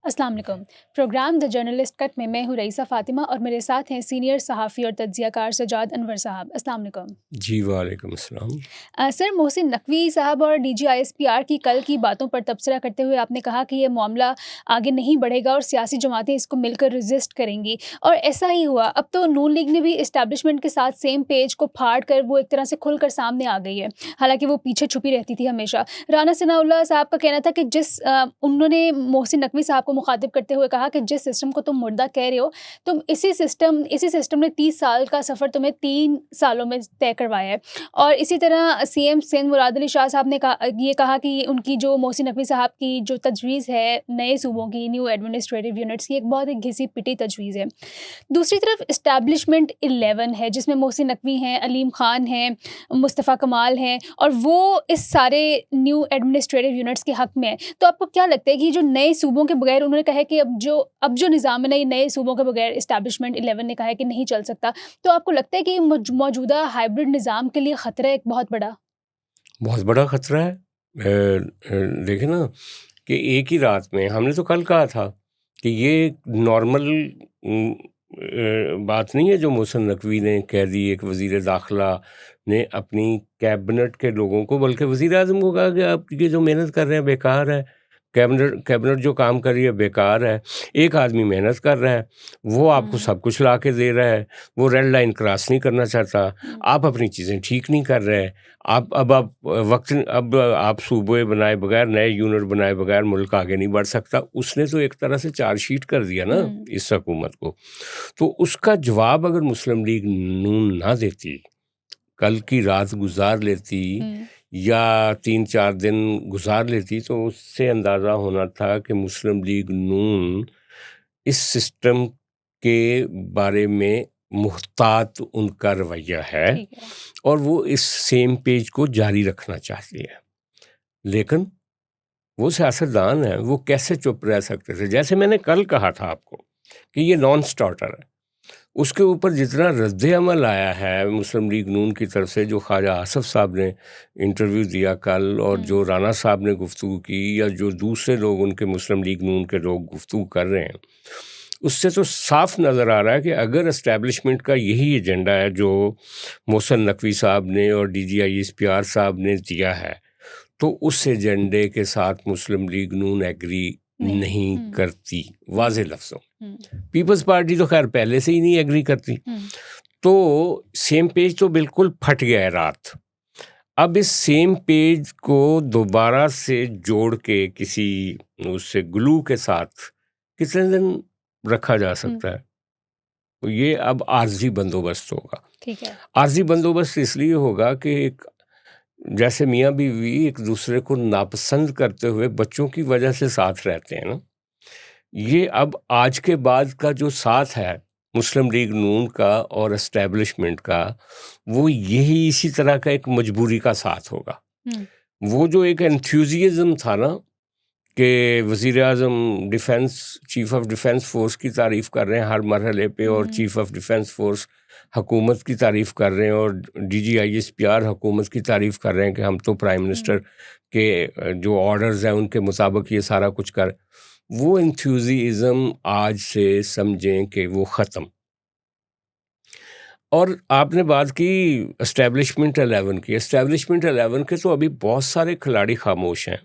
अस्सलाम वालेकुम। Programme the journalist cut में मैं हूँ रईसा फ़ातिमा और मेरे साथ हैं सीनियर सहाफ़ी और तज्ज़ियाकार सजाद अनवर साहब। अस्सलाम वालेकुम। जी, वालेकुम अस्सलाम। सर, मोहसिन नकवी साहब और डीजीआईएसपीआर की कल की बातों पर तबसरा करते हुए आपने कहा कि ये मामला आगे नहीं बढ़ेगा और सियासी जमातें इसको मिलकर रेज़िस्ट करेंगी, और ऐसा ही हुआ। अब तो नून लीग ने भी एस्टेब्लिशमेंट के साथ सेम पेज को फाड़ कर वो एक तरह से खुलकर सामने आ गई है, हालाँकि वो पीछे छुपी रहती थी हमेशा। राना सनाउल्लाह साहब का कहना था कि उन्होंने मोहसिन नकवी साहब को मुखातिब करते हुए कहा कि जिस सिस्टम को तुम मुर्दा कह रहे हो, तुम इसी सिस्टम ने 30 साल का सफ़र तुम्हें 3 सालों में तय करवाया है। और इसी तरह सीएम सिंध मुराद अली शाह साहब ने ये कहा कि उनकी जो मोहसिन नकवी साहब की जो तजवीज़ है नए सूबों की, न्यू एडमिनिस्ट्रेटिव यूनिट्स की, एक बहुत ही घिसी-पिटी तजवीज़ है। दूसरी तरफ एस्टेब्लिशमेंट 11 है, जिसमें मोहसिन नकवी हैं, अलीम खान हैं, मुस्तफ़ा कमाल हैं, और वो इस सारे न्यू एडमिनिस्ट्रेटिव यूनिट्स के हक़ में है। तो आपको क्या लगता है कि जो नए सूबों के बगैर उन्होंने कहा है कि अब जो निज़ाम है ना, ये नए सूबों के बगैर एस्टेब्लिशमेंट 11 ने कहा है कि नहीं चल सकता। तो आपको लगता है कि मौजूदा हाइब्रिड निज़ाम के लिए ख़तरा एक बहुत बड़ा? बहुत बड़ा ख़तरा है। देखिए ना कि एक ही रात में हमने तो कल कहा था कि ये नॉर्मल बात नहीं है जो मोहसिन नकवी ने कह दी, एक वज़ीर दाखिला ने अपनी कैबिनेट के लोगों को, बल्कि वज़ीर आज़म को कहा कि आप ये जो मेहनत कर रहे हैं बेकार है, कैबिनेट जो काम कर रही है बेकार है। एक आदमी मेहनत कर रहा है, वो आपको सब कुछ ला के दे रहा है, वो रेड लाइन क्रॉस नहीं करना चाहता, आप अपनी चीज़ें ठीक नहीं कर रहे। अब आप सूबे बनाए बगैर, नए यूनिट बनाए बगैर मुल्क आगे नहीं बढ़ सकता। उसने तो एक तरह से चार्जशीट कर दिया ना इस हुकूमत को। तो उसका जवाब अगर मुस्लिम लीग नून ना देती, कल की रात गुजार लेती या 3-4 दिन गुजार लेती, तो उससे अंदाज़ा होना था कि मुस्लिम लीग नून इस सिस्टम के बारे में मुहतात उनका रवैया है ठीक है। और वो इस सेम पेज को जारी रखना चाहती है। लेकिन वो सियासतदान हैं, वो कैसे चुप रह सकते थे? जैसे मैंने कल कहा था आपको कि ये नॉन स्टार्टर है। उसके ऊपर जितना रद्द-ए-अमल आया है मुस्लिम लीग नून की तरफ से, जो ख्वाजा आसिफ साहब ने इंटरव्यू दिया कल, और जो राना साहब ने गुफ्तगू की, या जो दूसरे लोग उनके मुस्लिम लीग नून के लोग गुफ्तगू कर रहे हैं, उससे तो साफ नज़र आ रहा है कि अगर एस्टेब्लिशमेंट का यही एजेंडा है जो मोहसिन नकवी साहब ने और डीजीआईएसपीआर साहब ने दिया है, तो उस एजेंडे के साथ मुस्लिम लीग नून एग्री नहीं करती, वाज़ेह लफ्ज़ों। पीपल्स पार्टी तो खैर पहले से ही नहीं एग्री करती। तो सेम पेज तो बिल्कुल फट गया है रात। अब इस सेम पेज को दोबारा से जोड़ के किसी उससे ग्लू के साथ कितने दिन रखा जा सकता है? तो ये अब आर्जी बंदोबस्त होगा। ठीक है। आर्जी बंदोबस्त इसलिए होगा कि जैसे मियाँ बीवी एक दूसरे को नापसंद करते हुए बच्चों की वजह से साथ रहते हैं ना, ये अब आज के बाद का जो साथ है मुस्लिम लीग नून का और एस्टेब्लिशमेंट का, वो यही इसी तरह का एक मजबूरी का साथ होगा। वो जो एक एंथुसियाज्म था ना कि वज़ीर आज़म चीफ ऑफ डिफेंस फोर्स की तारीफ़ कर रहे हैं हर मरहले पे, और चीफ ऑफ डिफेंस फोर्स हुकूमत की तारीफ़ कर रहे हैं, और डीजीआईएसपीआर हुकूमत की तारीफ़ कर रहे हैं कि हम तो प्राइम मिनिस्टर के जो ऑर्डर्स हैं उनके मुताबिक ये सारा कुछ कर। वो एंथुसियाज्म आज से समझें कि वो ख़त्म। और आपने बात की एस्टेब्लिशमेंट 11 की। एस्टेब्लिशमेंट 11 के तो अभी बहुत सारे खिलाड़ी खामोश हैं।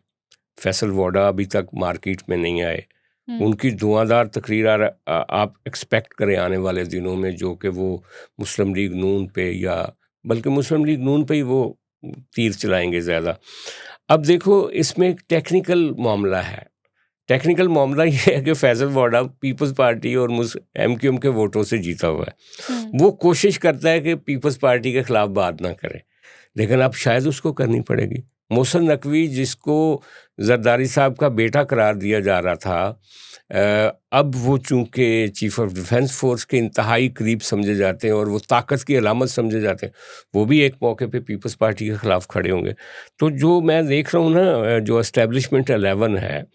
फैसल वोडा अभी तक मार्केट में नहीं आए। उनकी धुआंधार तकरीर आप एक्सपेक्ट करें आने वाले दिनों में, जो कि वो मुस्लिम लीग नून पे, या बल्कि मुस्लिम लीग नून पे ही वो तीर चलाएंगे ज़्यादा। अब देखो, इसमें एक टेक्निकल मामला है। टेक्निकल मामला ये है कि फैसल वोडा पीपल्स पार्टी और एमक्यूएम के वोटों से जीता हुआ है। वो कोशिश करता है कि पीपल्स पार्टी के खिलाफ बात ना करे, लेकिन अब शायद उसको करनी पड़ेगी। मोहसिन नकवी, जिसको जरदारी साहब का बेटा करार दिया जा रहा था, अब वो चूँकि चीफ ऑफ डिफेंस फोर्स के इंतहाई करीब समझे जाते हैं और वो ताकत की अलामत समझे जाते हैं, वो भी एक मौके पे पीपल्स पार्टी के ख़िलाफ़ खड़े होंगे। तो जो मैं देख रहा हूँ ना, जो एस्टेब्लिशमेंट 11 है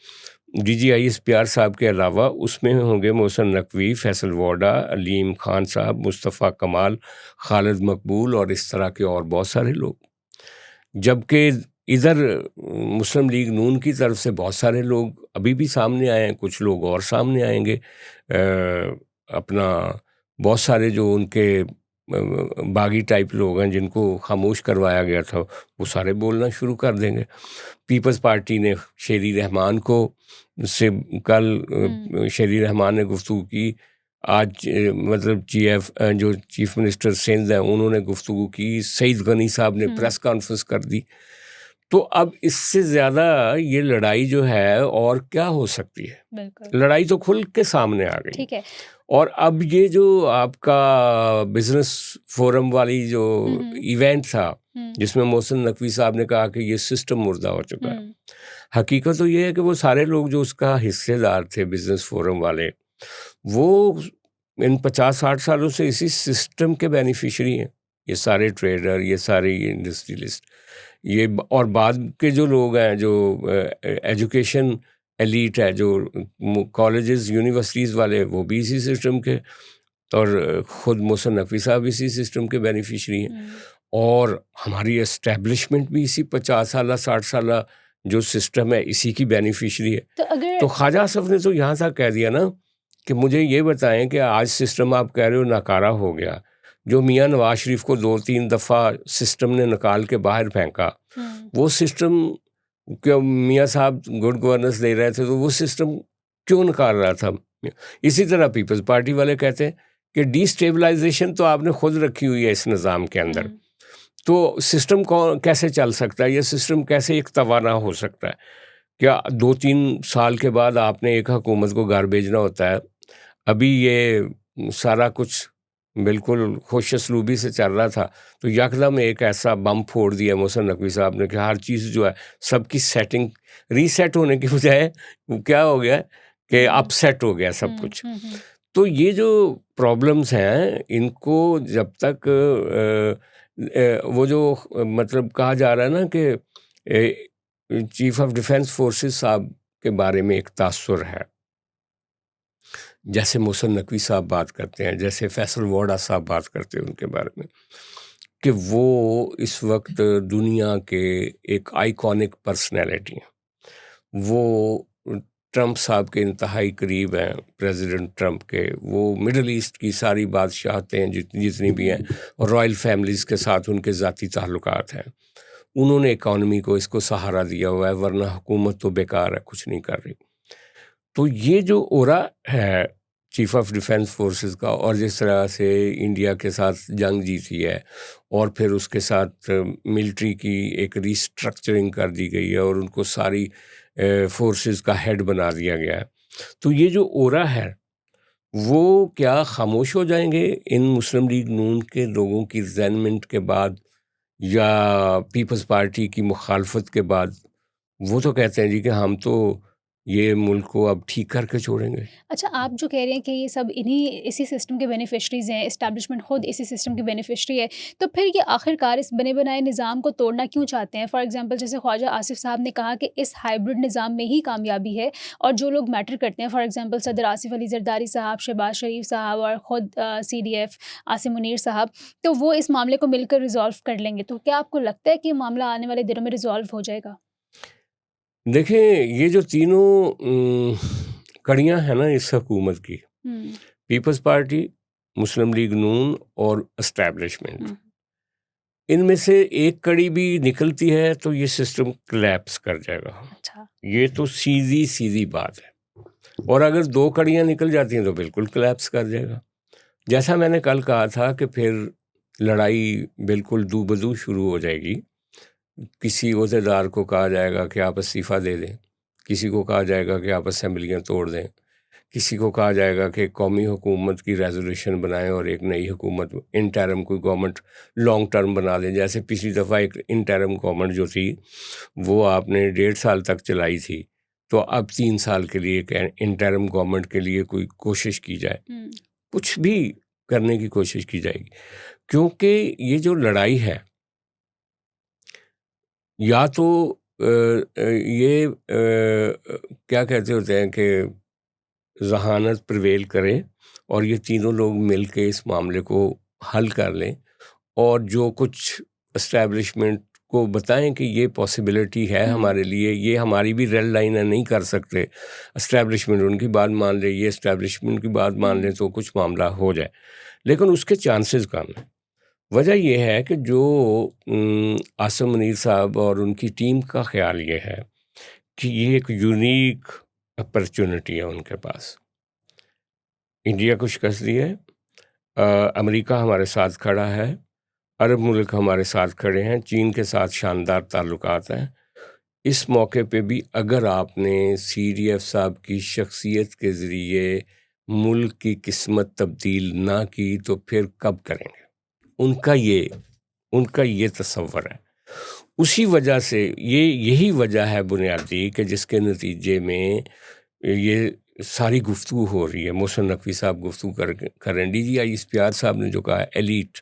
डीजीआईएसपीआर साहब के अलावा, उसमें होंगे मोहसिन नकवी, फैसल वोडा, अलीम खान साहब, मुस्तफ़ा कमाल, खालिद मकबूल और इस तरह के और बहुत सारे लोग। जबकि इधर मुस्लिम लीग नून की तरफ से बहुत सारे लोग अभी भी सामने आए हैं, कुछ लोग और सामने आएंगे। अपना बहुत सारे जो उनके बागी टाइप लोग हैं जिनको खामोश करवाया गया था, वो सारे बोलना शुरू कर देंगे। पीपल्स पार्टी ने शेरी रहमान को से कल शेरी रहमान ने गुफ्तगू की, आज मतलब जो चीफ मिनिस्टर सिंध हैं उन्होंने गुफ्तगू की, सईद गनी साहब ने प्रेस कॉन्फ्रेंस कर दी। तो अब इससे ज़्यादा ये लड़ाई जो है और क्या हो सकती है? बिल्कुल लड़ाई तो खुल के सामने आ गई। ठीक है। और अब ये जो आपका बिजनेस फोरम वाली जो इवेंट था जिसमें मोहसिन नकवी साहब ने कहा कि ये सिस्टम मुर्दा हो चुका है, हकीकत तो ये है कि वो सारे लोग जो उसका हिस्सेदार थे बिजनेस फोरम वाले, वो इन 50-60 सालों से इसी सिस्टम के बेनिफिशरी हैं। ये सारे ट्रेडर, ये सारे इंडस्ट्रियलिस्ट, ये और बाद के जो लोग हैं, जो एजुकेशन एलीट है, जो कॉलेजेस यूनिवर्सिटीज़ वाले, वो भी इसी सिस्टम के, और ख़ुद मोहसिन नकवी साहब इसी सिस्टम के बेनिफिशरी हैं। और हमारी एस्टेब्लिशमेंट भी इसी 50 साल 60 साल जो सिस्टम है इसी की बेनिफिशरी है। तो ख्वाजा आसफ ने तो यहाँ तक कह दिया ना कि मुझे ये बताएं कि आज सिस्टम आप कह रहे हो नाकारा हो गया, जो मियाँ नवाज शरीफ को 2-3 दफ़ा सिस्टम ने निकाल के बाहर फेंका, वो सिस्टम क्यों मियाँ साहब गुड गवर्नेंस दे रहे थे, तो वो सिस्टम क्यों निकाल रहा था? इसी तरह पीपल्स पार्टी वाले कहते हैं कि डिस्टेबलाइजेशन तो आपने खुद रखी हुई है इस निज़ाम के अंदर, तो सिस्टम कैसे चल सकता है? ये सिस्टम कैसे एक तवाना हो सकता है? क्या 2-3 साल के बाद आपने एक हुकूमत को घर भेजना होता है? अभी ये सारा कुछ बिल्कुल खुश असलूबी से चल रहा था, तो यकदम एक ऐसा बम फोड़ दिया मोहसिन नकवी साहब ने कि हर चीज़ जो है सबकी सेटिंग रीसेट होने की बजाय क्या हो गया कि अपसेट हो गया सब कुछ। तो ये जो प्रॉब्लम्स हैं, इनको जब तक वो जो मतलब कहा जा रहा है ना कि चीफ ऑफ डिफेंस फोर्सेस साहब के बारे में एक तासुर है, जैसे मोहसिन नकवी साहब बात करते हैं, जैसे फैसल वोडा साहब बात करते हैं उनके बारे में, कि वो इस वक्त दुनिया के एक आइकॉनिक पर्सनैलिटी हैं। वो ट्रंप साहब के इंतहाई करीब हैं, प्रेसिडेंट ट्रंप के। वो मिडल ईस्ट की सारी बादशाहतें जितनी भी हैं और रॉयल फैमिलीज़ के साथ उनके ज़ाती ताल्लुकात हैं। उन्होंने इकॉनमी को इसको सहारा दिया हुआ है, वरना हुकूमत तो बेकार है, कुछ नहीं कर रही। तो ये जो ओरा है चीफ ऑफ डिफेंस फोर्सेस का, और जिस तरह से इंडिया के साथ जंग जीती है और फिर उसके साथ मिलिट्री की एक रिस्ट्रक्चरिंग कर दी गई है और उनको सारी फोर्सेस का हेड बना दिया गया है, तो ये जो ओरा है वो क्या खामोश हो जाएंगे इन मुस्लिम लीग नून के लोगों की रिजाइनमेंट के बाद या पीपल्स पार्टी की मुखालफत के बाद? वो तो कहते हैं जी कि हम तो ये मुल्क को अब ठीक करके छोड़ेंगे। अच्छा, आप जो कह रहे हैं कि ये सब इसी सिस्टम के बेनिफिशरीज़ हैं, एस्टैब्लिशमेंट खुद इसी सिस्टम की बेनिफिशरी है, तो फिर ये आखिरकार इस बने बनाए निज़ाम को तोड़ना क्यों चाहते हैं? फॉर एग्जांपल जैसे ख्वाजा आसिफ साहब ने कहा कि इस हाइब्रिड निज़ाम में ही कामयाबी है और जो लोग मैटर करते हैं, फॉर एग्जांपल सदर आसिफ अली जरदारी साहब, शहबाज शरीफ साहब और ख़ुद CDF आसिम मुनीर साहब, तो वो इस मामले को मिलकर रिजॉल्व कर लेंगे। तो क्या आपको लगता है कि मामला आने वाले दिनों में रिजॉल्व हो जाएगा? देखें, ये जो तीनों कड़ियाँ हैं ना इस हुकूमत की, पीपल्स पार्टी, मुस्लिम लीग नून और एस्टैब्लिशमेंट, इनमें से एक कड़ी भी निकलती है तो ये सिस्टम कोलैप्स कर जाएगा। अच्छा। ये तो सीधी सीधी बात है। और अगर 2 कड़ियाँ निकल जाती हैं तो बिल्कुल कोलैप्स कर जाएगा। जैसा मैंने कल कहा था कि फिर लड़ाई बिल्कुल दू बदू शुरू हो जाएगी। किसी ओहदेदार को कहा जाएगा कि आप इस्तीफ़ा दे दें, किसी को कहा जाएगा कि आप असेंबलियाँ तोड़ दें, किसी को कहा जाएगा कि कौमी हुकूमत की रेजोल्यूशन बनाएं और एक नई हुकूमत इंटरम कोई गवर्नमेंट लॉन्ग टर्म बना दें। जैसे पिछली दफ़ा एक इंटरम गवर्नमेंट जो थी वो आपने 1.5 साल तक चलाई थी, तो अब 3 साल के लिए एक इंटरम गवर्नमेंट के लिए कोई कोशिश की जाए, कुछ भी करने की कोशिश की जाएगी। क्योंकि ये जो लड़ाई है, या तो ये क्या कहते होते हैं कि ज़हानत प्रिवेल करे और ये तीनों लोग मिल के इस मामले को हल कर लें, और जो कुछ एस्टैब्लिशमेंट को बताएं कि ये पॉसिबिलिटी है हमारे लिए, ये हमारी भी रेड लाइन है, नहीं कर सकते। एस्टैब्लिशमेंट उनकी बात मान ले, ये एस्टैब्लिशमेंट की बात मान ले तो कुछ मामला हो जाए, लेकिन उसके चांसेस कम हैं। वजह यह है कि जो आसिम मुनीर साहब और उनकी टीम का ख्याल ये है कि ये एक यूनिक अपॉर्चुनिटी है उनके पास। इंडिया को शिकस्त दी है, अमेरिका हमारे साथ खड़ा है, अरब मुल्क हमारे साथ खड़े हैं, चीन के साथ शानदार ताल्लुकात हैं। इस मौके पे भी अगर आपने CDF साहब की शख्सियत के ज़रिए मुल्क की किस्मत तब्दील ना की तो फिर कब करेंगे? उनका ये तसव्वुर है। उसी वजह से यही वजह है बुनियादी कि जिसके नतीजे में ये सारी गुफ्तगू हो रही है। मोहसिन नकवी साहब गुफ्तगू कर रहे हैं, DGI इश्तियाक साहब ने जो कहा है एलीट,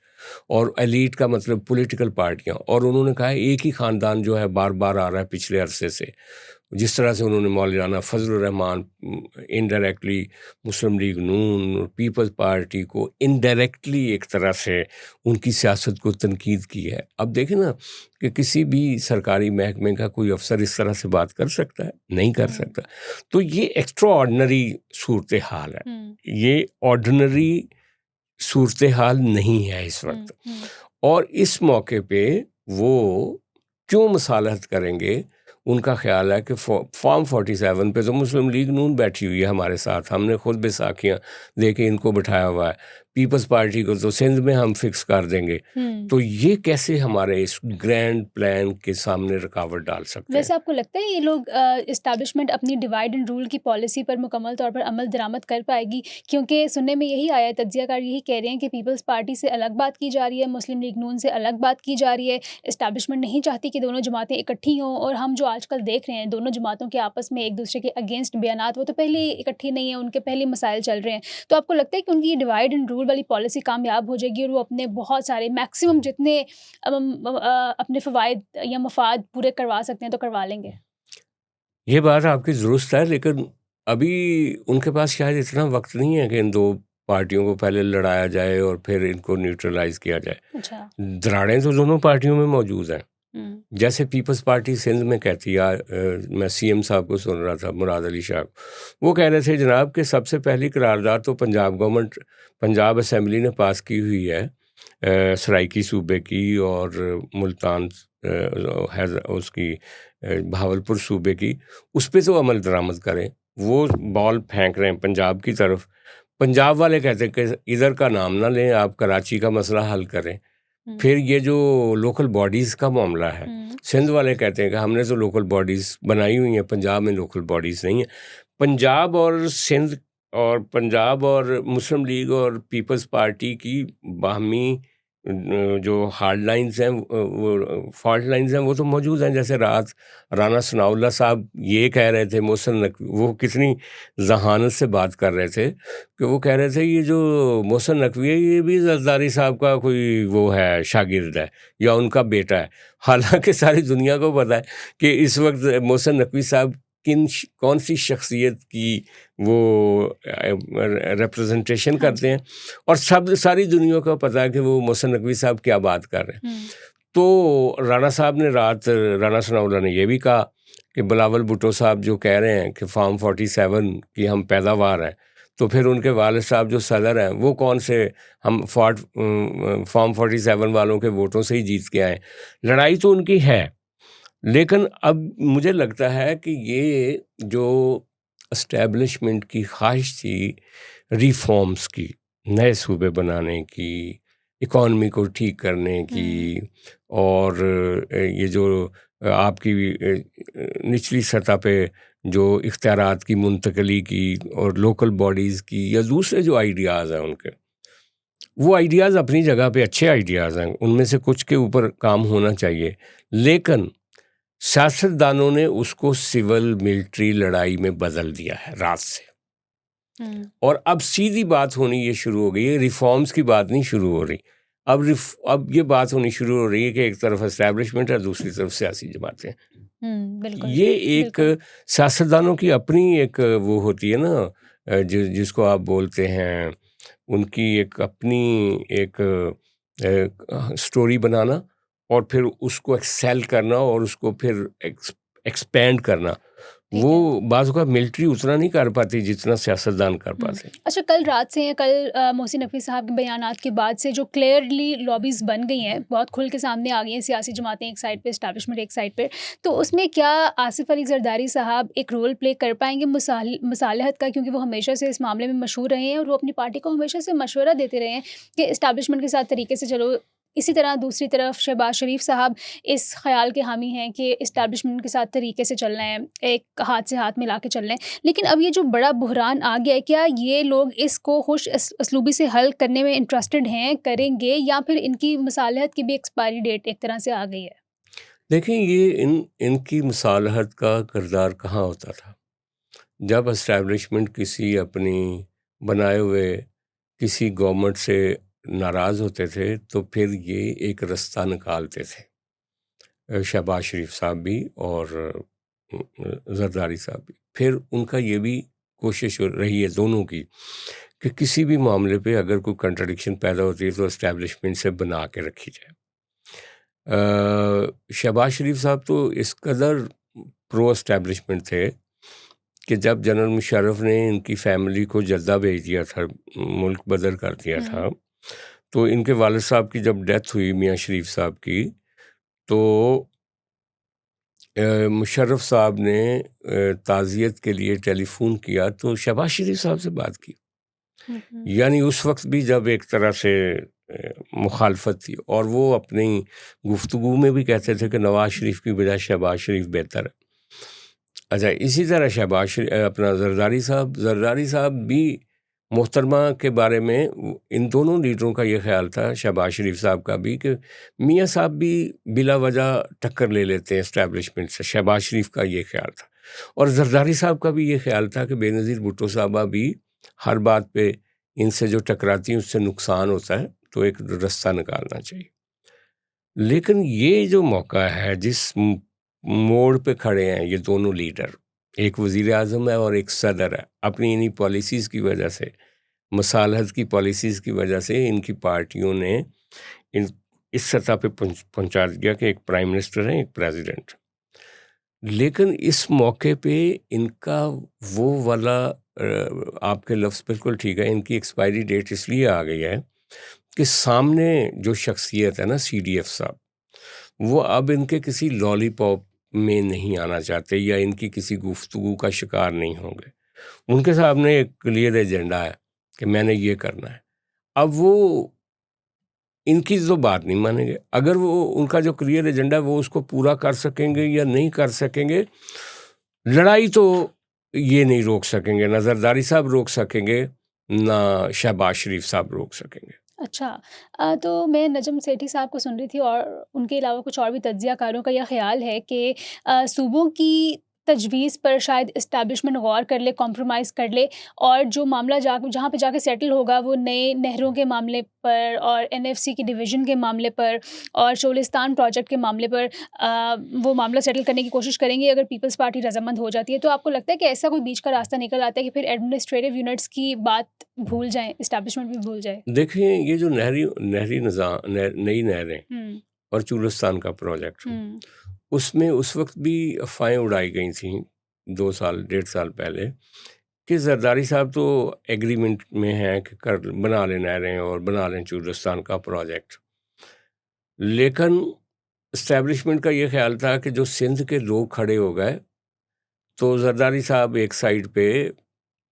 और एलीट का मतलब पॉलिटिकल पार्टियां, और उन्होंने कहा है एक ही ख़ानदान जो है बार बार आ रहा है पिछले अरसे से। जिस तरह से उन्होंने मौलाना फजलुर रहमान इनडायरेक्टली मुस्लिम लीग नून और पीपल्स पार्टी को इनडायरेक्टली एक तरह से उनकी सियासत को तनकीद की है। अब देखें ना कि किसी भी सरकारी महकमे का कोई अफसर इस तरह से बात कर सकता है? नहीं कर सकता। तो ये एक्स्ट्रा ऑर्डनरी सूरत हाल है, ये ऑर्डिनरी सूरत हाल नहीं है इस वक्त। और इस मौके पे वो क्यों मसालहत करेंगे? उनका ख्याल है कि फॉर्म 47 पे तो मुस्लिम लीग नून बैठी हुई है हमारे साथ, हमने खुद बैसाखियाँ दे के इनको बिठाया हुआ है, पीपल्स पार्टी को तो सिंध में हम फिक्स कर देंगे। तो ये कैसे हमारे इस ग्रैंड प्लान के सामने रुकावट डाल सकते हैं? वैसे आपको लगता है ये लोग इस्टेब्लिशमेंट अपनी डिवाइड एंड रूल की पॉलिसी पर मुकम्मल तौर पर अमल दरामद कर पाएगी? क्योंकि सुनने में यही आया है, तज्ज़ियाकार यही कह रहे हैं कि पीपल्स पार्टी से अलग बात की जा रही है, मुस्लिम लीग नून से अलग बात की जा रही है। इस्टेब्लिशमेंट नहीं चाहती कि दोनों जमातें इकट्ठी हों, और हम जो आजकल देख रहे हैं दोनों जमातों के आपस में एक दूसरे के अगेंस्ट बयानात, वो तो पहले ही इकट्ठी नहीं है, उनके पहले मसाइल चल रहे हैं। तो आपको लगता है कि उनकी डिवाइड एंड रूल वाली पॉलिसी कामयाब हो जाएगी और वो अपने बहुत सारे मैक्सिमम जितने अपने फ़वाइद या मफाद पूरे करवा सकते हैं तो करवा लेंगे? ये बात आपकी दुरुस्त है, लेकिन अभी उनके पास शायद इतना वक्त नहीं है कि इन दो पार्टियों को पहले लड़ाया जाए और फिर इनको न्यूट्रलाइज किया जाए। अच्छा। दराड़ें तो दोनों पार्टियों में मौजूद हैं। जैसे पीपल्स पार्टी सिंध में कहती है, मैं CM साहब को सुन रहा था, मुराद अली शाह, वो कह रहे थे जनाब कि सबसे पहली करारदाद तो पंजाब असेंबली ने पास की हुई है, सराइकी सूबे की और मुल्तान है उसकी, भावलपुर सूबे की, उस पर तो अमल दरामद करें। वो बॉल फेंक रहे हैं पंजाब की तरफ। पंजाब वाले कहते हैं कि इधर का नाम ना लें, आप कराची का मसला हल करें। फिर ये जो लोकल बॉडीज़ का मामला है, सिंध वाले कहते हैं कि हमने तो लोकल बॉडीज़ बनाई हुई हैं, पंजाब में लोकल बॉडीज़ नहीं है। पंजाब और सिंध और पंजाब और मुस्लिम लीग और पीपल्स पार्टी की बाहमी जो हार्ड लाइन्स हैं, वो फॉल्ट लाइन्स हैं, वो तो मौजूद हैं। जैसे रात राना सनाउल्लाह साहब ये कह रहे थे, मोहसिन नकवी वो कितनी जहानत से बात कर रहे थे कि वो कह रहे थे ये जो मोहसिन नकवी है ये भी जरदारी साहब का कोई वो है, शागिर्द है या उनका बेटा है। हालांकि सारी दुनिया को पता है कि इस वक्त मोहसिन नकवी साहब कौन सी शख्सियत की वो रिप्रेजेंटेशन करते हैं, और सारी दुनिया को पता है कि वो मोहसिन नकवी साहब क्या बात कर रहे हैं। तो राणा साहब ने राणा सनाउल्लाह ने ये भी कहा कि बिलावल भुट्टो साहब जो कह रहे हैं कि फॉर्म 47 की हम पैदावार हैं, तो फिर उनके वालिद साहब जो सदर हैं वो कौन से हम फॉर्म 47 वालों के वोटों से ही जीत के आए। लड़ाई तो उनकी है, लेकिन अब मुझे लगता है कि ये जो एस्टेब्लिशमेंट की ख्वाहिश थी रिफॉर्म्स की, नए सूबे बनाने की, इकॉनमी को ठीक करने की, और ये जो आपकी निचली सतह पे जो इख्तियारात की मुंतकली की और लोकल बॉडीज़ की या दूसरे जो आइडियाज़ हैं उनके, वो आइडियाज़ अपनी जगह पे अच्छे आइडियाज़ हैं, उनमें से कुछ के ऊपर काम होना चाहिए, लेकिन सियासतदानों ने उसको सिविल मिलिट्री लड़ाई में बदल दिया है रात से। और अब सीधी बात होनी ये शुरू हो गई है, रिफॉर्म्स की बात नहीं शुरू हो रही। अब ये बात होनी शुरू हो रही है कि एक तरफ एस्टैब्लिशमेंट है, दूसरी तरफ सियासी जमातें। ये एक सियासतदानों की अपनी एक वो होती है ना, जिसको आप बोलते हैं, उनकी एक अपनी एक स्टोरी बनाना और फिर उसको एक्सेल करना और उसको फिर एक्सपेंड करना, ठीक वो है। बाज़ औक़ात मिलिट्री उतना नहीं कर पाती जितना सियासतदान कर हुँ। पाते। अच्छा, कल रात से या कल मोहसिन नकवी साहब के बयानात के बाद से जो क्लियरली लॉबीज़ बन गई हैं, बहुत खुल के सामने आ गई हैं, सियासी जमातें एक साइड पे, एस्टैब्लिशमेंट एक साइड पे, तो उसमें क्या आसिफ़ अली ज़रदारी साहब एक रोल प्ले कर पाएँगे मुसालहत का? क्योंकि वो हमेशा से इस मामले में मशहूर रहे हैं और वो अपनी पार्टी को हमेशा से मशवरा देते रहे हैं कि एस्टैब्लिशमेंट के साथ तरीके से चलो। इसी तरह दूसरी तरफ शहबाज शरीफ साहब इस ख़्याल के हामी हैं कि एस्टैब्लिशमेंट के साथ तरीके से चलना है, एक हाथ से हाथ मिला के चलना है। लेकिन अब ये जो बड़ा बुहरान आ गया है, क्या ये लोग इसको खुश असलूबी से हल करने में इंटरेस्टेड हैं, करेंगे, या फिर इनकी मसालहत की भी एक्सपायरी डेट एक तरह से आ गई है? देखें, ये इनकी मुसालहत का किरदार कहाँ होता था? जब एस्टैब्लिशमेंट किसी अपनी बनाए हुए किसी गवर्नमेंट से नाराज़ होते थे तो फिर ये एक रास्ता निकालते थे, शहबाज शरीफ साहब भी और जरदारी साहब भी। फिर उनका ये भी कोशिश रही है दोनों की कि किसी भी मामले पे अगर कोई कंट्रडिक्शन पैदा होती है तो एस्टैब्लिशमेंट से बना के रखी जाए। शहबाज शरीफ साहब तो इस कदर प्रो एस्टैब्लिशमेंट थे कि जब जनरल मुशर्रफ ने इनकी फैमिली को जद्दा भेज दिया था, मुल्क बदर कर दिया हुँ। था, तो इनके वालिद साहब की जब डेथ हुई, मियाँ शरीफ साहब की, तो मुशर्रफ साहब ने ताज़ियत के लिए टेलीफ़ोन किया तो शहबाज शरीफ साहब से बात की। हुँ, हुँ। यानी उस वक़्त भी जब एक तरह से मुखालफत थी, और वो अपनी गुफ्तगू में भी कहते थे कि नवाज़ शरीफ की बजाय शहबाज शरीफ बेहतर है। अच्छा, इसी तरह अपना ज़रदारी साहब भी मोहतरमा के बारे में इन दोनों लीडरों का ये ख्याल था, शहबाज शरीफ साहब का भी, कि मियाँ साहब भी बिला वजह टक्कर ले लेते हैं एस्टैब्लिशमेंट से। शहबाज शरीफ का ये ख्याल था, और ज़रदारी साहब का भी ये ख्याल था कि बेनज़ीर भुट्टो साहबा भी हर बात पे इनसे जो टकराती हैं उससे नुकसान होता है, तो एक रास्ता निकालना चाहिए। लेकिन ये जो मौका है, जिस मोड़ पे खड़े हैं ये दोनों लीडर, एक वज़ीर आज़म है और एक सदर है, अपनी इन्हीं पॉलिसीज़ की वजह से, मसालहत की पॉलिसीज़ की वजह से इनकी पार्टियों ने इन इस सतह पे पहुंचा दिया कि एक प्राइम मिनिस्टर है, एक प्रेसिडेंट। लेकिन इस मौके पे इनका वो वाला आपके लफ्ज़ बिल्कुल ठीक है, इनकी एक्सपायरी डेट इसलिए आ गई है कि सामने जो शख्सियत है ना, CDF साहब, वो अब इनके किसी लॉलीपॉप में नहीं आना चाहते या इनकी किसी गुफ्तगू का शिकार नहीं होंगे। उनके सामने एक क्लियर एजेंडा है कि मैंने ये करना है। अब वो इनकी तो बात नहीं मानेंगे। अगर वो उनका जो क्लियर एजेंडा है वो उसको पूरा कर सकेंगे या नहीं कर सकेंगे, लड़ाई तो ये नहीं रोक सकेंगे, ना ज़रदारी साहब रोक सकेंगे, ना शहबाज शरीफ साहब रोक सकेंगे। अच्छा, तो मैं नजम सेठी साहब को सुन रही थी और उनके अलावा कुछ और भी तज्ज़ियाकारों का यह ख़्याल है कि सूबों की तजवीज़ पर शायद इस्टेब्लिशमेंट गौर कर ले, कॉम्प्रोमाइज़ कर ले, और जो मामला जहाँ पे जाके सेटल होगा वो नए नहरों के मामले पर और NFC की डिवीज़न के मामले पर और शोलिस्तान प्रोजेक्ट के मामले पर वो मामला सेटल करने की कोशिश करेंगे अगर पीपल्स पार्टी रज़ामंद हो जाती है। तो आपको लगता है कि ऐसा कोई बीच का रास्ता निकल आता है कि फिर एडमिनिस्ट्रेटिव यूनिट्स की बात भूल जाएँ, इस्टेब्लिशमेंट भी भूल जाए? देखिए, ये जो नहरी नई नहरें हुँ, और चूलिस्तान का प्रोजेक्ट, हुँ, उसमें उस वक्त भी अफवाहें उड़ाई गई थी 2 साल 1.5 साल पहले कि जरदारी साहब तो एग्रीमेंट में हैं कि कर बना लें नहरें और बना लें चूलिस्तान का प्रोजेक्ट। लेकिन इस्टेब्लिशमेंट का ये ख्याल था कि जो सिंध के लोग खड़े हो गए तो जरदारी साहब एक साइड पे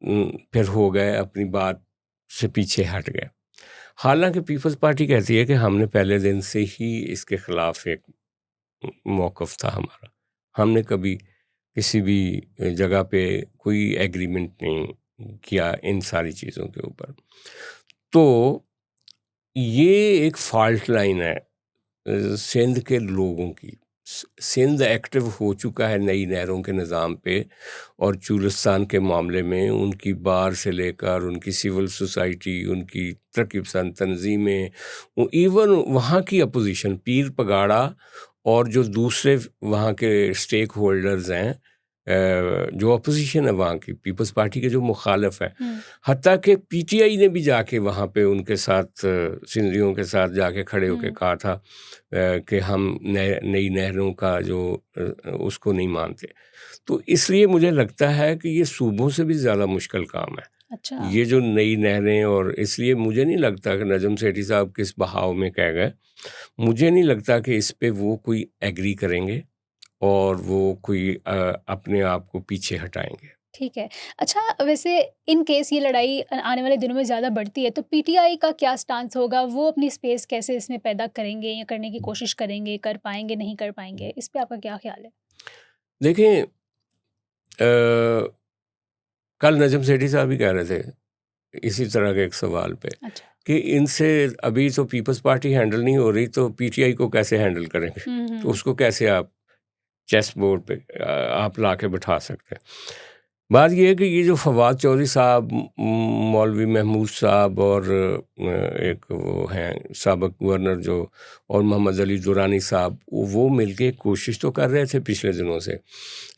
फिर हो गए, अपनी बात से पीछे हट गए। हालांकि पीपल्स पार्टी कहती है कि हमने पहले दिन से ही इसके खिलाफ एक मौक़िफ़ था हमारा, हमने कभी किसी भी जगह पे कोई एग्रीमेंट नहीं किया इन सारी चीज़ों के ऊपर। तो ये एक फॉल्ट लाइन है सिंध के लोगों की। सिंध एक्टिव हो चुका है नई नहरों के निज़ाम पे, और चूलिस्तान के मामले में उनकी बार से लेकर उनकी सिविल सोसाइटी, उनकी तरक्की पसंद तंजीमें, इवन वहाँ की अपोजिशन, पीर पगाड़ा और जो दूसरे वहाँ के स्टेक होल्डर्स हैं, जो अपोजिशन है वहाँ की पीपल्स पार्टी के जो मुखालफ है, हत्ता कि पीटीआई ने भी जाके वहाँ पे उनके साथ सिंधियों के साथ जाके खड़े होके कहा था कि हम नई नहरों का जो उसको नहीं मानते। तो इसलिए मुझे लगता है कि ये सूबों से भी ज़्यादा मुश्किल काम है। अच्छा। ये जो नई नहरें, और इसलिए मुझे नहीं लगता कि नजम सेठी साहब किस बहाव में कह गए। मुझे नहीं लगता कि इस पे वो कोई एग्री करेंगे और वो कोई अपने आप को पीछे हटाएंगे। ठीक है। अच्छा, वैसे इन केस ये लड़ाई आने वाले दिनों में ज़्यादा बढ़ती है तो पीटीआई का क्या स्टांस होगा? वो अपनी स्पेस कैसे इसमें पैदा करेंगे या करने की कोशिश करेंगे? कर पाएँगे, नहीं कर पाएँगे? इस पे आपका क्या ख़्याल है? देखें, कल नजम सेठी साहब भी कह रहे थे इसी तरह के एक सवाल पे अच्छा। कि इनसे अभी तो पीपल्स पार्टी हैंडल नहीं हो रही, तो पीटीआई को कैसे हैंडल करेंगे? तो उसको कैसे आप चेस बोर्ड पे आप ला के बैठा सकते हैं? बात यह है कि ये जो फवाद चौधरी साहब, मौलवी महमूद साहब और एक वो हैं साबिक गवर्नर जो, और मोहम्मद अली दुरानी साहब, वो मिलके कोशिश तो कर रहे थे पिछले दिनों से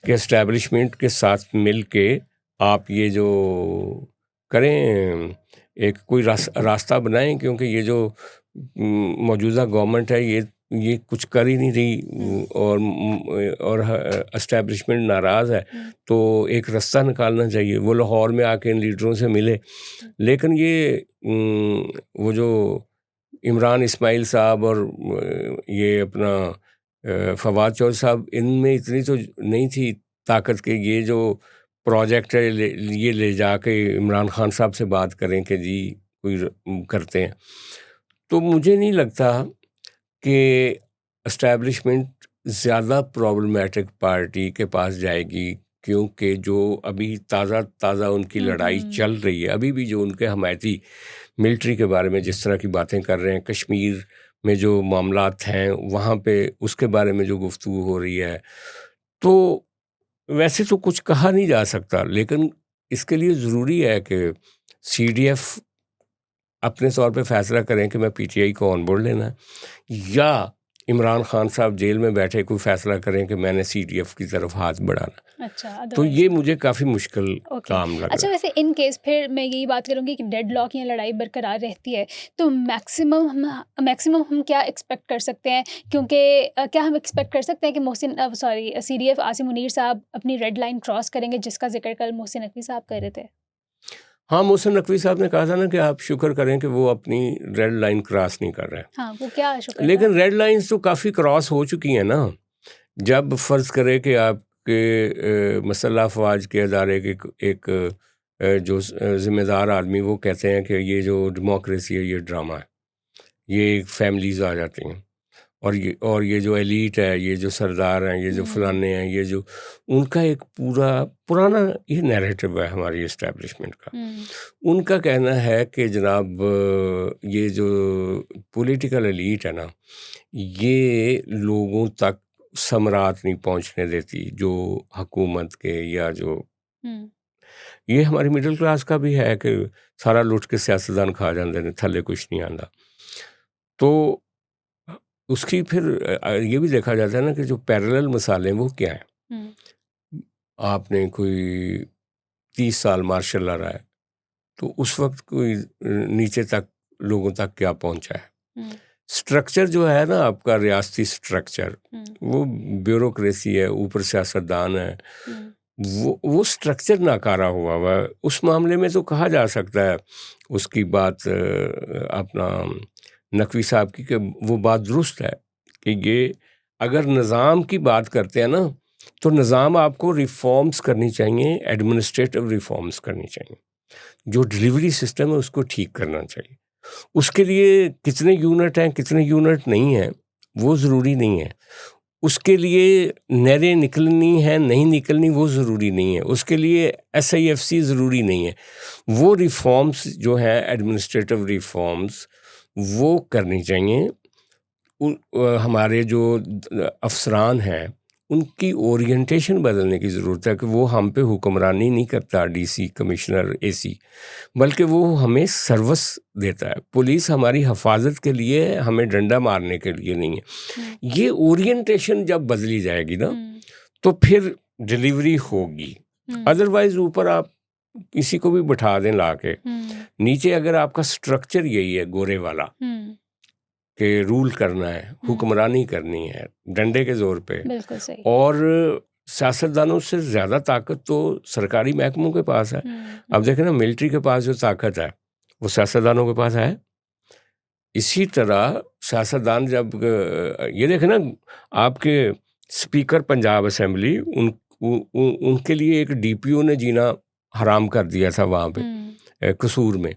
कि इस्टेब्लिशमेंट के साथ मिल के आप ये जो करें, एक कोई रास्ता बनाएं, क्योंकि ये जो मौजूदा गवर्नमेंट है ये कुछ कर ही नहीं रही और एस्टेब्लिशमेंट नाराज़ है, तो एक रास्ता निकालना चाहिए। वो लाहौर में आके इन लीडरों से मिले, लेकिन ये वो जो इमरान इस्माइल साहब और ये अपना फवाद चौधरी साहब, इनमें इतनी तो नहीं थी ताकत के ये जो प्रोजेक्ट है ये ले जाके इमरान खान साहब से बात करें कि जी कोई करते हैं। तो मुझे नहीं लगता कि एस्टैब्लिशमेंट ज़्यादा प्रॉब्लमेटिक पार्टी के पास जाएगी, क्योंकि जो अभी ताज़ा उनकी लड़ाई चल रही है, अभी भी जो उनके हमायती मिलिट्री के बारे में जिस तरह की बातें कर रहे हैं, कश्मीर में जो मामलात हैं वहाँ पे उसके बारे में जो गुफ्तगू हो रही है, तो वैसे तो कुछ कहा नहीं जा सकता, लेकिन इसके लिए ज़रूरी है कि सीडीएफ अपने तौर पे फैसला करें कि मैं पीटीआई को ऑन बोर्ड लेना है, या इमरान खान साहब जेल में बैठे कोई फैसला करें कि मैंने सीडीएफ की तरफ हाथ बढ़ाना। अच्छा, तो ये मुझे काफ़ी मुश्किल काम लग अच्छा, रहा है। वैसे इन केस फिर मैं यही बात करूँगी कि डेडलॉक या लड़ाई बरकरार रहती है तो मैक्सिमम हम क्या एक्सपेक्ट कर सकते हैं? क्योंकि क्या हम एक्सपेक्ट कर सकते हैं कि सीडीएफ आसिम मुनीर साहब अपनी रेड लाइन क्रॉस करेंगे, जिसका जिक्र कल मोहसिन नकवी साहब कर रहे थे? हाँ, मोहसिन नकवी साहब ने कहा था ना कि आप शुक्र करें कि वो अपनी रेड लाइन क्रॉस नहीं कर रहे हैं। हाँ, वो क्या शुक्र था? लेकिन रेड लाइंस तो काफ़ी क्रॉस हो चुकी हैं ना। जब फ़र्ज़ करें कि आपके मसल्ह अफ़वाज के अदारे के एक जो ज़िम्मेदार आदमी वो कहते हैं कि ये जो डेमोक्रेसी है ये ड्रामा है, ये फैमिलीज़ आ जाती हैं, और ये जो एलीट है, ये जो सरदार हैं, ये जो फलाने हैं, ये जो उनका एक पूरा पुराना ये नैरेटिव है हमारी इस्टेब्लिशमेंट का। उनका कहना है कि जनाब ये जो पॉलिटिकल एलीट है ना, ये लोगों तक समरात नहीं पहुंचने देती जो हुकूमत के, या जो ये हमारी मिडिल क्लास का भी है कि सारा लुट के सियासतदान खा जाते हैं, थले कुछ नहीं आंदा। तो उसकी फिर ये भी देखा जाता है ना कि जो पैरेलल मसाले हैं वो क्या हैं। आपने कोई 30 साल मार्शल लॉ रहा है, तो उस वक्त कोई नीचे तक लोगों तक क्या पहुंचा है। स्ट्रक्चर जो है ना आपका रियासती स्ट्रक्चर, वो ब्यूरोक्रेसी है, ऊपर सियासतदान है, वो स्ट्रक्चर नाकारा हुआ है। उस मामले में तो कहा जा सकता है उसकी बात अपना नकवी साहब की, कि वो बात दुरुस्त है कि ये अगर निज़ाम की बात करते हैं ना, तो निज़ाम आपको रिफॉर्म्स करनी चाहिए, एडमिनिस्ट्रेटिव रिफॉर्म्स करनी चाहिए, जो डिलीवरी सिस्टम है उसको ठीक करना चाहिए। उसके लिए कितने यूनिट हैं कितने यूनिट नहीं हैं वो ज़रूरी नहीं है, उसके लिए नहरें निकलनी हैं नहीं निकलनी वो ज़रूरी नहीं है, उसके लिए SIFC ज़रूरी नहीं है। वो रिफॉर्म्स जो हैं एडमिनिस्ट्रेटिव रिफॉर्म्स वो करनी चाहिए। हमारे जो अफसरान हैं उनकी ओरिएंटेशन बदलने की ज़रूरत है कि वो हम पे हुक्मरानी नहीं करता DC कमिश्नर AC, बल्कि वो हमें सर्विस देता है। पुलिस हमारी हिफाजत के लिए है, हमें डंडा मारने के लिए नहीं है। ये ओरिएंटेशन जब बदली जाएगी ना, तो फिर डिलीवरी होगी। हम्म, अदरवाइज ऊपर आप किसी को भी बिठा दें ला के, नीचे अगर आपका स्ट्रक्चर यही है गोरे वाला कि रूल करना है, हुक्मरानी करनी है डंडे के जोर पे, बिल्कुल सही। और सियासतदानों से ज़्यादा ताकत तो सरकारी महकमों के पास है। अब देखें ना, मिलिट्री के पास जो ताकत है वो सियासतदानों के पास है। इसी तरह सियासतदान जब ये देखें ना, आपके स्पीकर पंजाब असेंबली उनके लिए एक डीपीओ ने जीना हराम कर दिया था वहाँ पे कसूर में।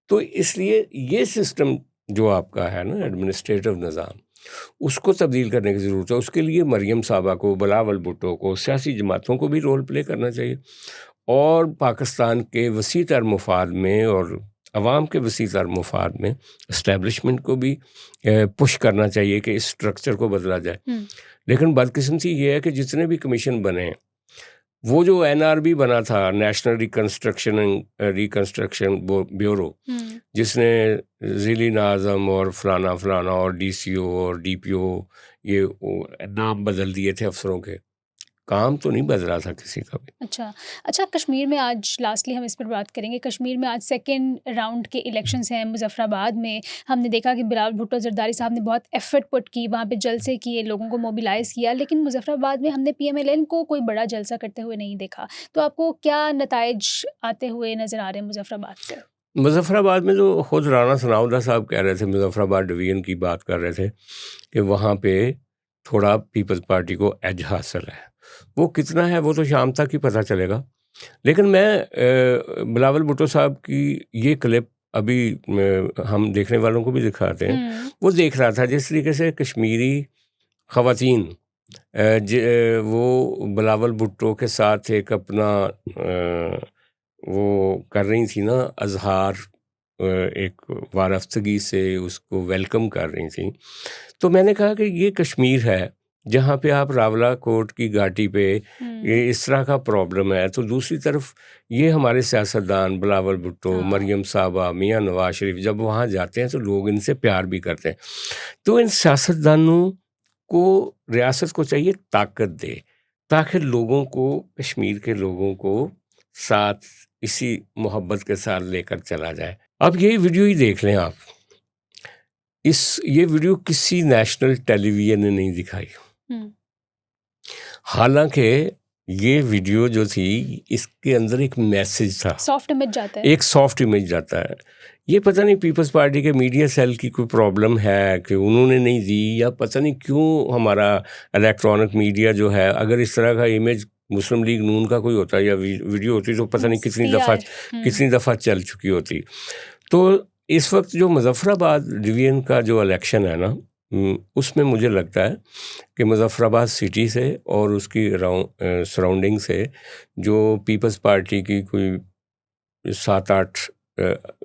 तो इसलिए ये सिस्टम जो आपका है ना, एडमिनिस्ट्रेटिव निज़ाम, उसको तब्दील करने की ज़रूरत है। उसके लिए मरियम साहबा को, बिलावल भुट्टो को, सियासी जमातों को भी रोल प्ले करना चाहिए, और पाकिस्तान के वसी तर मुफाद में और अवाम के वसी तर मुफाद में इस्टेब्लिशमेंट को भी पुश करना चाहिए कि इस स्ट्रक्चर को बदला जाए। लेकिन बदकिस्मती ये है कि जितने भी कमीशन बने, वो जो एनआरबी बना था, नेशनल रिकन्स्ट्रक्शन ब्यूरो, जिसने ज़िली नाज़म और फलाना फलाना और डीसीओ और डीपीओ ये नाम बदल दिए थे अफसरों के, काम तो नहीं बदला था किसी का भी। अच्छा, कश्मीर में आज लास्टली हम इस पर बात करेंगे। कश्मीर में आज सेकेंड राउंड के इलेक्शंस हैं। मुजफ्फराबाद में हमने देखा कि बिलावल भुट्टो जरदारी साहब ने बहुत एफर्ट पुट की, वहाँ पे जलसे किए, लोगों को मोबिलाइज़ किया, लेकिन मुजफ्फराबाद में हमने पीएमएलएन को कोई बड़ा जलसा करते हुए नहीं देखा। तो आपको क्या नताइज आते हुए नज़र आ रहे हैं मुजफ्फराबाद से? मुजफ्फराबाद में जो खुद राना सनाउल्लाह साहब कह रहे थे, मुजफ्फराबाद डिवीज़न की बात कर रहे थे कि वहाँ पे थोड़ा पीपल्स पार्टी को एज हासिल है। वो कितना है वो तो शाम तक ही पता चलेगा। लेकिन मैं बिलावल भुट्टो साहब की ये क्लिप अभी हम देखने वालों को भी दिखाते हैं। वो देख रहा था जिस तरीके से कश्मीरी ख़वातीन वो बिलावल भुट्टो के साथ एक अपना वो कर रही थी ना, अजहार एक वारफ्तगी से उसको वेलकम कर रही थी। तो मैंने कहा कि ये कश्मीर है जहाँ पे आप रावला कोट की घाटी पे ये इस तरह का प्रॉब्लम है, तो दूसरी तरफ ये हमारे सियासतदान बिलावल भुट्टो, मरियम साहबा, मियाँ नवाज शरीफ जब वहाँ जाते हैं तो लोग इनसे प्यार भी करते हैं। तो इन सियासतदानों को रियासत को चाहिए ताकत दे, ताकि लोगों को, कश्मीर के लोगों को साथ इसी मोहब्बत के साथ लेकर चला जाए। अब यही वीडियो ही देख लें आप, ये वीडियो किसी नेशनल टेलीविज़न ने नहीं दिखाई। हालांकि ये वीडियो जो थी इसके अंदर एक मैसेज था, सॉफ्ट इमेज जाता है, एक सॉफ्ट इमेज जाता है। ये पता नहीं पीपल्स पार्टी के मीडिया सेल की कोई प्रॉब्लम है कि उन्होंने नहीं दी, या पता नहीं क्यों हमारा इलेक्ट्रॉनिक मीडिया जो है, अगर इस तरह का इमेज मुस्लिम लीग नून का कोई होता या वीडियो होती तो पता नहीं कितनी दफ़ा चल चुकी होती। तो इस वक्त जो मुजफ्फराबाद डिवीज़न का जो इलेक्शन है ना, उसमें मुझे लगता है कि मुजफ्फराबाद सिटी से और उसकी सराउंडिंग से जो पीपल्स पार्टी की कोई 7-8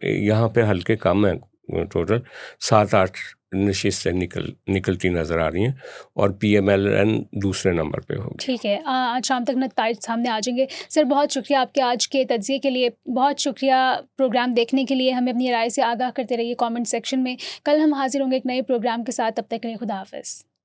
यहाँ पे हल्के कम हैं, टोटल 7-8 नशिस्तें निकलती नज़र आ रही हैं, और पीएमएलएन दूसरे नंबर पे होगी। ठीक है, आज शाम तक नताइज सामने आ जाएंगे। सर बहुत शुक्रिया आपके आज के तज्ज़िये के लिए, बहुत शुक्रिया प्रोग्राम देखने के लिए। हमें अपनी राय से आगाह करते रहिए कमेंट सेक्शन में। कल हम हाजिर होंगे एक नए प्रोग्राम के साथ, तब तक के लिए खुदा हाफ़िज़।